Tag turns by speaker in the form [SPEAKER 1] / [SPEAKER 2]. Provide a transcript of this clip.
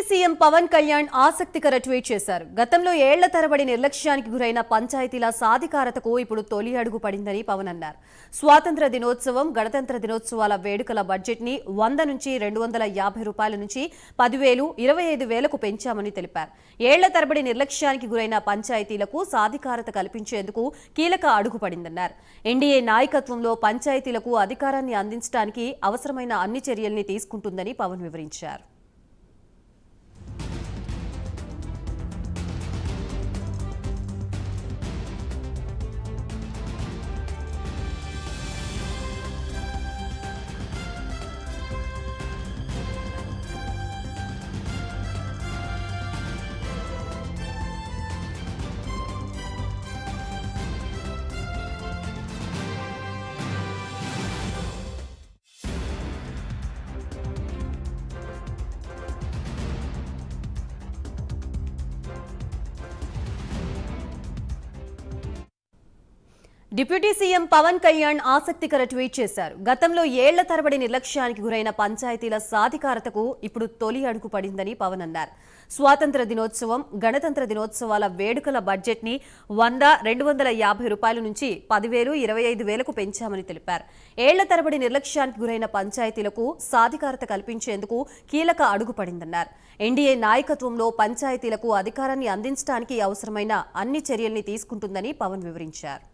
[SPEAKER 1] CM Pawan Kalyan ఆసక్తికర tweet చేశారు. గతంలో ఏళ్ల తరబడి నిర్లక్ష్యానికి గురైన పంచాయతీల సాధికారతకు ఇప్పుడు తొలి అడుగు పడిందని పవన్ అన్నారు. స్వాతంత్ర దినోత్సవం, గణతంత్ర దినోత్సవాల వేడుకల బడ్జెట్ ని 100 నుంచి 250 రూపాయల నుంచి 10,000, 25,000కు పెంచామని తెలిపారు. ఏళ్ల తరబడి నిర్లక్ష్యానికి గురైన పంచాయతీలకు సాధికారత కల్పించేందుకు కీలక అడుగు పడిందన్నారు. ఎన్డీఏ నాయకత్వంలో పంచాయతీలకు అధికారాన్ని అందించడానికి అవసరమైన అన్ని చర్యల్ని తీసుకుంటుందని పవన్ వివరించారు. డిప్యూటీ సీఎం పవన్ కళ్యాణ్ ఆసక్తికర ట్వీట్ చేశారు. గతంలో ఏళ్ల తరబడి నిర్లక్ష్యానికి గురైన పంచాయతీల సాధికారతకు ఇప్పుడు తొలి అడుగు పడిందని పవన్ అన్నారు. స్వాతంత్ర దినోత్సవం, గణతంత్ర దినోత్సవాల వేడుకల బడ్జెట్ ని 100, 250 రూపాయల నుంచి 10,000, 25,000కు పెంచామని తెలిపారు. ఏళ్ల తరబడి నిర్లక్ష్యానికి గురైన పంచాయతీలకు సాధికారత కల్పించేందుకు కీలక అడుగు పడిందన్నారు. ఎన్డీఏ నాయకత్వంలో పంచాయతీలకు అధికారాన్ని అందించడానికి అవసరమైన అన్ని చర్యల్ని తీసుకుంటుందని పవన్ వివరించారు.